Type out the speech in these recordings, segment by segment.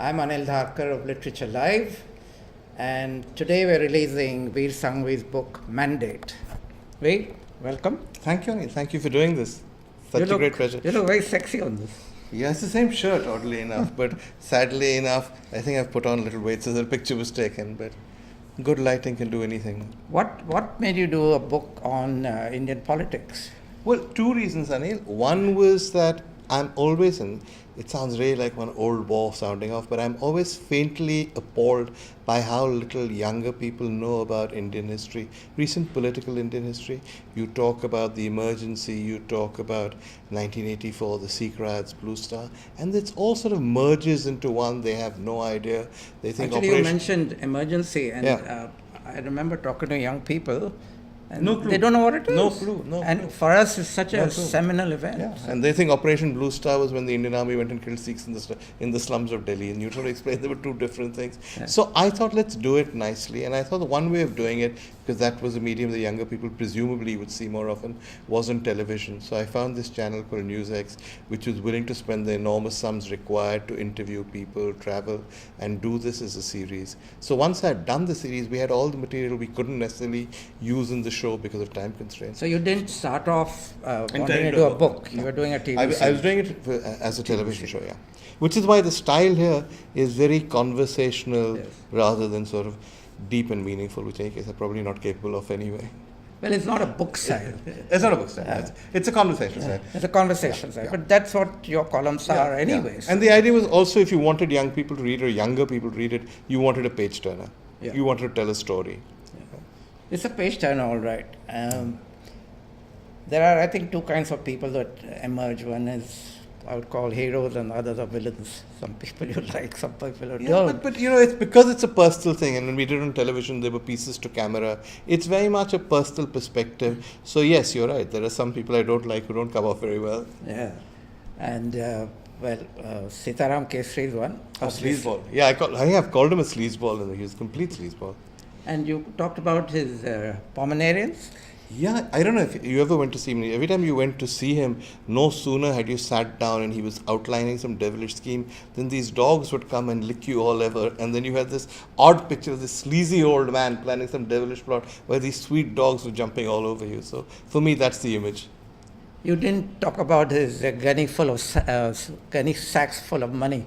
I'm Anil Dharkar of Literature Live, and today we're releasing Vir Sanghvi's book, Mandate. Vir, welcome. Thank you, Anil. Thank you for doing this. Such a great pleasure. You look very sexy on this. Yeah, it's the same shirt, oddly enough, but sadly enough, I think I've put on a little weight, so the picture was taken, but good lighting can do anything. What made you do a book on Indian politics? Well, two reasons, Anil. One was that I'm always it sounds really like one old war sounding off, but I'm always faintly appalled by how little younger people know about Indian history, recent political Indian history. You talk about the emergency, you talk about 1984, the Sikh riots, Blue Star, and it all sort of merges into one. They have no idea. They think Actually, you mentioned emergency, and I remember talking to young people. And no clue. They don't know what it is. No clue. And for us, it's such a seminal event. Yeah. And they think Operation Blue Star was when the Indian Army went and killed Sikhs in the slums of Delhi. And you try to explain there were two different things. Yeah. So I thought, let's do it nicely. And I thought the one way of doing it, because that was a medium the younger people presumably would see more often, was on television. So I found this channel called NewsX, which was willing to spend the enormous sums required to interview people, travel, and do this as a series. So once I had done the series, we had all the material we couldn't necessarily use in the show because of time constraints. So you didn't start off wanting to do a book. You were doing a TV series. I was doing it as a television show, yeah. Which is why the style here is very conversational rather than sort of deep and meaningful, which in any case I'm probably not capable of anyway. Well, it's not a book style. It's not a book style. It's a conversation style. It's a conversation style. But that's what your columns are anyways. And the idea was also, if you wanted young people to read or younger people to read it, you wanted a page turner. Yeah. You wanted to tell a story. It's a page turner, all right. There are, I think, two kinds of people that emerge. One is, I would call heroes, and others are villains. Some people you like, some people you don't. But it's because it's a personal thing, and when we did it on television, there were pieces to camera. It's very much a personal perspective. So yes, you're right. There are some people I don't like who don't come off very well. Yeah, and Sitaram Kesri is one. A sleazeball. Yeah, I have called him a sleazeball, and he was a complete sleazeball. And you talked about his Pomeranians? Yeah, I don't know if you ever went to see him. Every time you went to see him, no sooner had you sat down and he was outlining some devilish scheme, then these dogs would come and lick you all over. And then you had this odd picture of this sleazy old man planning some devilish plot where these sweet dogs were jumping all over you. So for me, that's the image. You didn't talk about his gunny sacks full of money.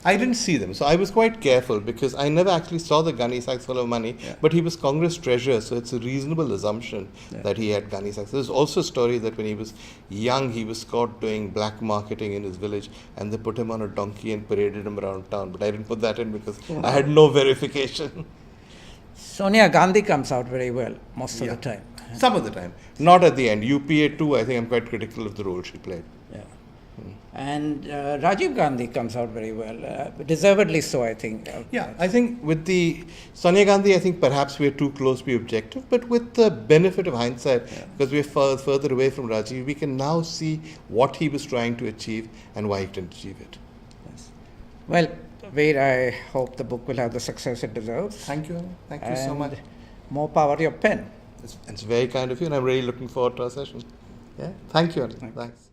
I didn't see them, so I was quite careful because I never actually saw the gunny sacks full of money, but he was Congress treasurer, so it's a reasonable assumption that he had gunny sacks. There's also a story that when he was young, he was caught doing black marketing in his village, and they put him on a donkey and paraded him around town, but I didn't put that in because I had no verification. Sonia Gandhi comes out very well most of the time. Some of the time. Not at the end. UPA too, I think I'm quite critical of the role she played. Yeah. And Rajiv Gandhi comes out very well, deservedly so, I think. I think with the Sonia Gandhi, I think perhaps we're too close to be objective, but with the benefit of hindsight, because we're further away from Rajiv, we can now see what he was trying to achieve and why he didn't achieve it. Yes. Well, Vir, I hope the book will have the success it deserves. Thank you. Thank you so much. More power to your pen. It's very kind of you, and I'm really looking forward to our session. Yeah. Thank you. Thanks.